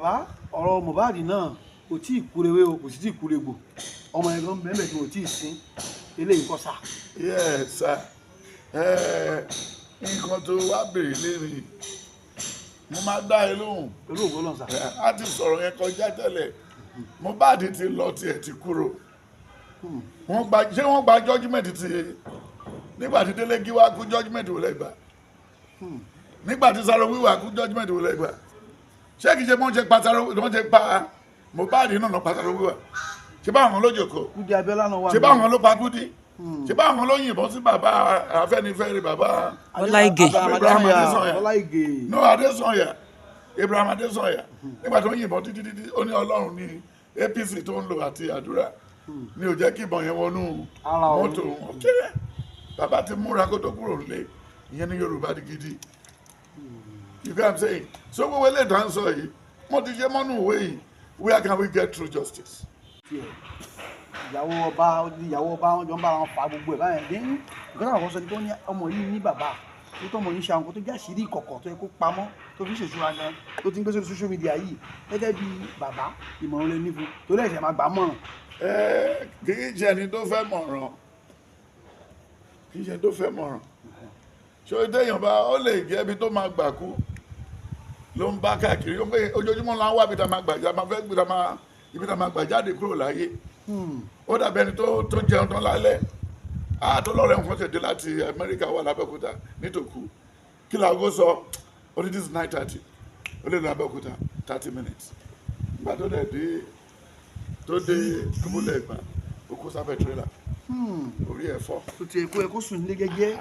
bàbá ọ̀rọ̀ Mohbad náà kò tí ì kúrewé o kò sì tí ì kúregbò ọmọ yẹn gan bẹ́ẹ̀ tí mo tí ì sin eléyìí kọ́ sà. yes sir nǹkan tó wá béèrè léèrè mo máa dá ẹ lóhùn pẹ̀lú ògbó náà sà. a ti sọ̀rọ̀ yẹn kọjá tẹ́lẹ̀ Mohbad ti lọ tiẹ̀ ti kúrò ṣé wọ́n gba judgement ti nígbà tí Délé Gíwá kú judgement wò lẹ́gbà nígbà tí Saro Wiwa kú judgement wò lẹ́gbà ṣé kìí ṣe wọ́n ṣe pa Mohbad náà pa Saro Wiwa ṣé báwọn ló jòkó Kúdí Abíọ́lá náà wà. ṣé báwọn ló pa Kúdí ṣé báwọn ló yìnbọn sí bàbá Afẹ́nifẹ́re bàbá Ibrahim Adésànyà no Adésànyà Ibrahim Adésànyà nígbà tó yìnbọn títí ó ní Ọlọ́run ní APC tó ń lò àti àdúrà ní ò jẹ́ kí ìbọn yẹn wọnú mọ́tò ọ̀kẹ́rẹ́ bàbá ti múra kó tó kúrò nílé ìyẹn ní Yorùbá gidi you get what I'm saying so gbogbo ilé ìtàn sọ yìí wọ́n ti ṣe mọ́nú ìwé yìí where can we get through justice. ìyàwó ọba wọn jọ ń bá wọn fa gbogbo ẹ̀ báyẹn dé nǹkan náà wọ́n sọ ni pé ọmọ yìí ní bàbá tó ọmọ yìí ṣe àwọn nǹkan tó jẹ́ àṣírí ìkọ̀kọ̀ tó yẹ kó pamọ́ tó fi ń ṣèṣúra gan tó ti ń gbé sórí social media yìí gẹ́gẹ́ bí bàbá ìmọ̀ràn lè ní fún torí ẹ̀ṣẹ̀ máa gbà mọ̀ràn. kì í ṣe ẹni tó fẹ́ mọ̀ràn kì í ṣe tó fẹ́ mọ̀ràn ṣé téèyàn bá ó lè jẹ́ ibi tó máa gbà kú ló ń bá káàkiri ojoojúmọ́ la ń wá ibi tá máa gbàjá máa fẹ́ ibi tá máa gbà jáde kúrò láyé ó dàbí ẹni tó jẹun tán lálẹ́ àtọ́lọ́rẹ́ nǹkan ṣèdè láti Amẹ́ríkà wà lábẹ́òkúta nítòkú kí làágó sọ ó ní this is 9:30 ó lè lọ Abẹ́òkúta 30 minutes nígbà tó dẹ̀ dé túbúlẹ̀ ìgbà ó kó sábẹ́ tírélà orí ẹ̀ fọ́. tó ti ẹ̀kọ́ sùn nílé gẹ́gẹ́.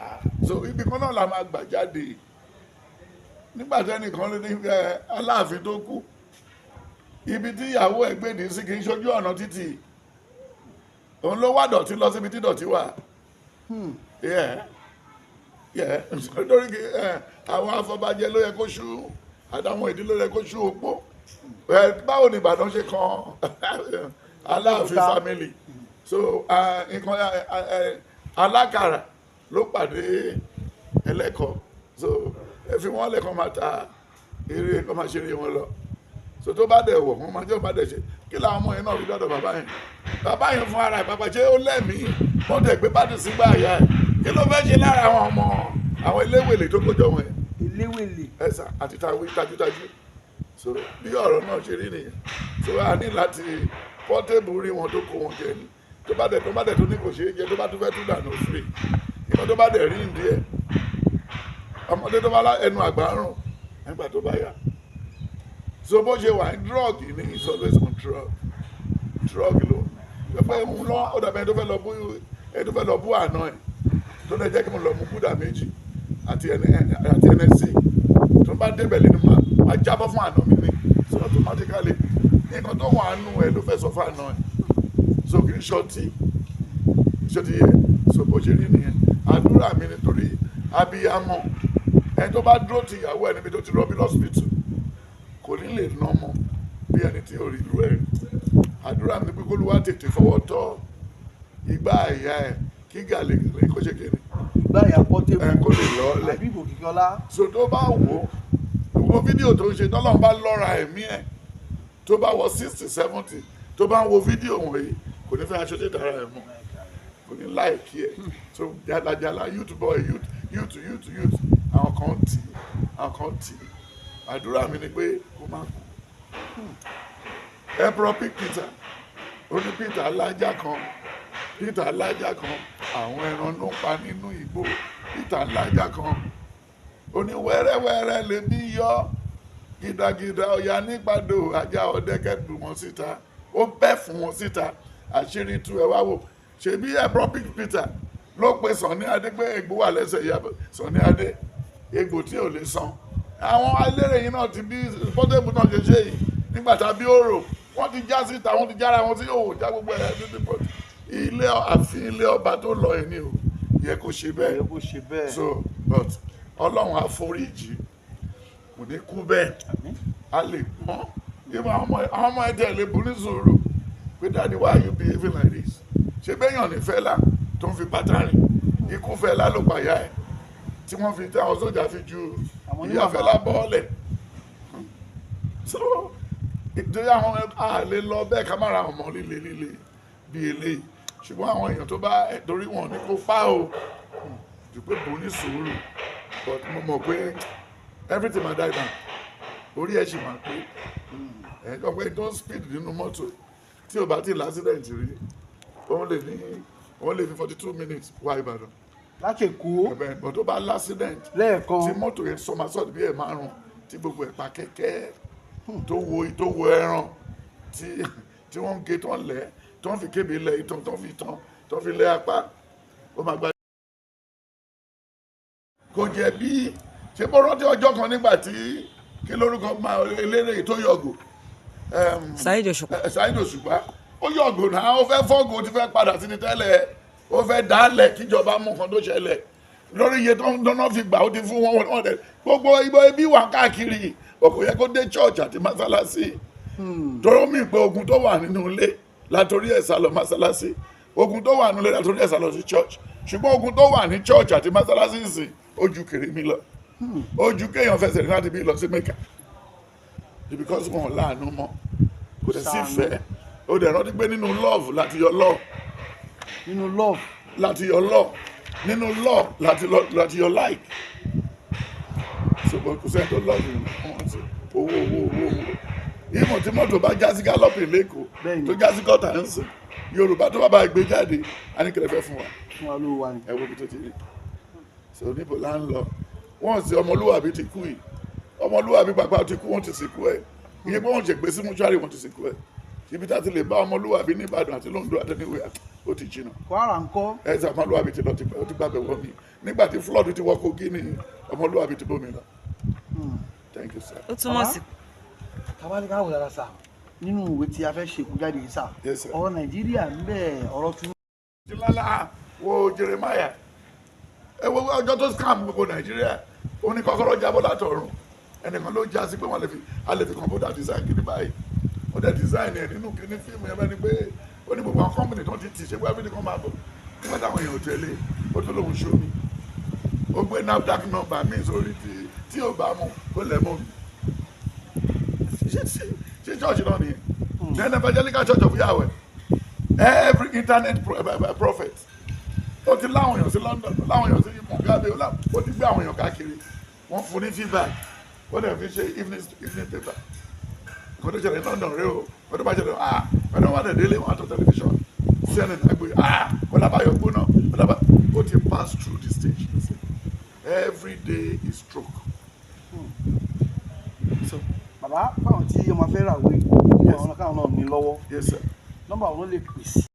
so ibi kan náà la máa gbà jáde nígbà tí ẹnìkan ló ní Aláàfin tó kú ibi tí ìyàwó ẹ̀ gbé ní sí kì í ṣojú ọ̀nà títì òun ló wá dọ̀tí lọ síbi tí dọ̀tí wà lórí àwọn afọbajẹ ló yẹ kó ṣú àtàwọn ìdí ló yẹ kó ṣú òpó báwo ni Ìbàdàn ṣe kan Aláàfin family so nǹkan alákàrà ló pàdé ẹlẹ́kọ̀ọ́ so ẹ fi wọ́n lẹ́kọ̀ọ́ máa ta eré kọ́ máa ṣeré wọn lọ so tó bá dẹ̀ wọ̀ wọ́n máa jẹ́ bá dẹ̀ ṣe kí làwọn ọmọ yẹn náà fi dọ́dọ̀ bàbá yẹn fún ara ẹ̀ bàbá ṣé ó lẹ́mìí wọ́n tẹ̀ gbé bàdì sígbà àyà ẹ̀ kí ló fẹ́ ṣe lára àwọn ọmọ àwọn eléwèlé tó kójọ wọn ẹ̀ eléwèlé ẹ̀sà àti tajútajú so bí ọ̀rọ̀ náà ṣe rí nìyẹn so a ní láti pọ́tébù rí wọn tó kó wọn jẹ ni tó bá dẹ̀ tó ní kò ṣeé jẹ tó bá tún fẹ́ tún dànù free ìmọ̀ tó bá dẹ̀ rí ìdí ẹ̀ ọmọdé tó bá ẹnu àgbà rùn nígbà tó bá yá so bó ṣe wà ní drug ni is always on drug ló pé mú lọ ó dàbẹ̀ tó fẹ́ lọ bú àná ẹ̀ tó lè jẹ́ kí mo lọ mú búdà méjì àti NSC tó bá débẹ̀ lẹ́nu máa jábọ́ fún àná mi ní so automatically nǹkan tó wà nù ẹ̀ ló fẹ́ sọ fún àná ẹ̀ so kì í ṣọtí yẹ so bó ṣe rí nìyẹn àdúrà mi nítorí abiyamọ ẹni tó bá dúró ti ìyàwó ẹ níbi tó ti rọbí lọ́sibítù kò ní lè ná ọmọ bí ẹni tí ò rí irú ẹ̀ àdúrà mi ni pé kólúwa tètè fọwọ́ tọ́ ìgbà àyà ẹ̀ kí gàlè kó ṣe kéde ìgbà ìyá pọ́tébù kó lè lọ́ọ́lẹ̀ àbíbò kíkọ́lá. so tó bá wò ó wo fídíò tó ń ṣe tọ́lọ́run bá lọ́ra ẹ̀mí ẹ̀ tó bá wọ 60-70 tó bá ń wo fídíò wọ̀nyí kò ní fẹ́ aṣọ tètè ara ẹ̀ mọ́ kò ní láìkí ẹ̀ so jalajala youth boy youth àwọn kan tì àdúrà mi ni pé kó má kú ẹ̀pọ̀ Peter ó ní Peter alájà kan àwọn ẹran ló pa nínú igbó Peter alájà kan ó ní wẹ́rẹ́wẹ́rẹ́ lè bí yọ gidagida ọ̀yà nígbàdo ajá ọ̀dẹ́kẹ́dù wọn síta ó bẹ́ fún wọn síta àṣírí tú ẹ wá wò ṣebí ẹ̀pọ̀ Peter ló pe Sunny Adé pé egbò wà lẹ́sẹ̀ ìyá Sunny Adé egbò tí ò lè san àwọn eléré yìí náà ti bí Portable náà ṣe ṣe yìí nígbà tàbí òrò wọ́n ti já síta wọ́n ti jára wọn sí òwò já gbogbo ẹ̀ títí pọ̀ ilé àfin ilé ọba tó lọ ẹ̀ ní o yẹ kó ṣe bẹ́ẹ̀ so but Ọlọ́run àforíjì kò ní kú bẹ́ẹ̀ a lè pọ́n ìmọ̀ àwọn ọmọ ẹ̀dẹ̀ lè bu ní sùúrù pé daddy why you behaving like this ṣe bẹ́yàn ní Fẹ́lá tó ń fi bátàrì ikú Fẹ́lá ló pàyà ẹ̀ tí wọ́n fi tí àwọn sójà fi ju ìyá Fẹ́lá bọ́ọ̀lẹ̀ so nítorí àwọn àlè lọ bẹ́ẹ̀ ká má ra ọmọ líle bí eléyìí ṣùgbọ́n àwọn èèyàn tó bá torí wọn ní kó fá o jù pé bò ní sùúrù but mo mọ̀ pé everything ma die down orí ẹ̀ ṣì máa pé ẹ̀ẹ́dọ̀ pé tó ń speed nínú mọ́tò tí ò bá ti l'accident rí òun lè fi 42 minutes wá Ìbàdàn láti Èkó ẹ̀bẹ̀ tó bá l'accident lẹ́ẹ̀kan tí mọ́tò yẹn somersault bí ẹ̀ márùn tí gbogbo ẹ̀ pa kẹ̀kẹ́ tó wo ẹran tí wọ́n ń gé tó ń lẹ̀ tó ń fi kébé lẹ̀ ìtàn tó fi lẹ̀ apá ó máa gba. kò jẹ́ bí ṣe bó rántí ọjọ́ kan nígbà tí kí lórúkọ máa eléré tó yọ̀gò Saheed Òṣùpá ó yọ̀gò náà ó fẹ́ fọ́gò ó ti fẹ́ padà sí ní tẹ́lẹ̀ ó fẹ́ dálẹ̀ kíjọba mú nǹkan tó ṣẹlẹ̀ lórí iye tó ń dáná fi gbà ó ti fún wọn dẹ gbogbo ibi wà káàkiri ọkọ yẹ kó dé church àti mọ́sálásí tọrọ mi pé ogun tó wà nínú ilé látòrí ẹ̀ sálọ mọ́sálásí ogun tó wà nínú ilé látòrí ẹ̀ sálọ sí church ṣùgbọ́n ogun tó wà ní church àti mọ́sálásí sì ojú kèrèmí lọ ojú kéèyàn fẹsẹ̀ ní láti bí lọ sí Mẹ́kà because wọn láàánú mọ́ kò dẹ̀ sí ìfẹ́ ó dẹ̀ rántí pé nínú love láti yọ love nínú love láti yọ love nínú love láti yọ like ṣùgbọ́n kò sẹ́ni tó love owó ìmọ̀ tí mọ́tò bá já sí gálọ́pì lẹ́kọ̀ọ́ tó já sí gọ́tà ń sìn Yorùbá tó bá bá gbé jáde a ní kẹlẹ́fẹ́ fún wa ló wà ní ẹ̀wọ́ bí tó ti rí so níbo là ń lọ wọ́n sì ọmọlúwàbí ti kú yìí ọmọlúwàbí pàpà ti kú wọ́n ti sìnkú ẹ̀ iye pé wọ́n ṣe gbé sí múṣárì wọ́n ti sìnkú ẹ̀ ibi tá ti lè bá ọmọlúwàbí ní Ìbàdàn àti Lóńdó àtẹniwé ó ti jìnnà Kwara ńkọ́ ẹ̀sẹ̀ ọmọlúwàbí ti lọ ti gbàgbẹ́ wọ́n mi nígbà tí flood ti wọ́ Kogi ní ọmọlúwàbí ti bómi lọ. Thank you, sir. ó túmọ̀ sí. tabalika wò lára sá nínú ìwé tí a fẹ́ ṣèkú jáde yìí sá Yes, sir. ọ̀rọ̀ Nàìjíríà ń bẹ ọ̀rọ̀ tún. jìnnà wo Jeremiah ẹ wo ọjọ́ tó scam gbogbo Nàìjíríà ó ní kọ́kọ́rọ́ jábọ́ látọ̀run ẹnìkan ló já sí pé a lè fi kọ̀ǹpútà design kìíní báyìí ó dẹ̀ design ẹ̀ nínú kìíní fíìmù ẹ̀ bẹ́ẹ̀ ni pé ó ní gbogbo àwọn kọ́mpìnì tó ti tì ṣe pé everything kan máa bọ̀ nígbà táwọn èèyàn tẹ̀lé ó tó lóun ṣó mi ó gbé NAFDAC number mi sórí tí ò bá mú kó lẹ̀ mọ́ mi ṣe church náà nìyẹn then evangelical church of Yahweh every internet prophet ó ti láwọn èèyàn sí London láwọn èèyàn sí Mugabe ó ti gbé àwọn èèyàn káàkiri wọ́n fún ní feedback ó dẹ̀ fi ṣe evening paper kò tó ṣẹlẹ̀ London rẹ o kò tó bá ṣẹlẹ̀ wọ́n náà wà dẹ̀ délé wọn àtọ̀ tẹlifíṣọ̀n CNN àgbè Ọlábáyọ̀ gbóná ó ti pass through the stage every day is stroke. So, bàbá báwọn tí ọmọ fẹ́ rà wé àwọn káwọn náà ní lọ́wọ́ yes sir. nọ́mbà wọn lè pè sí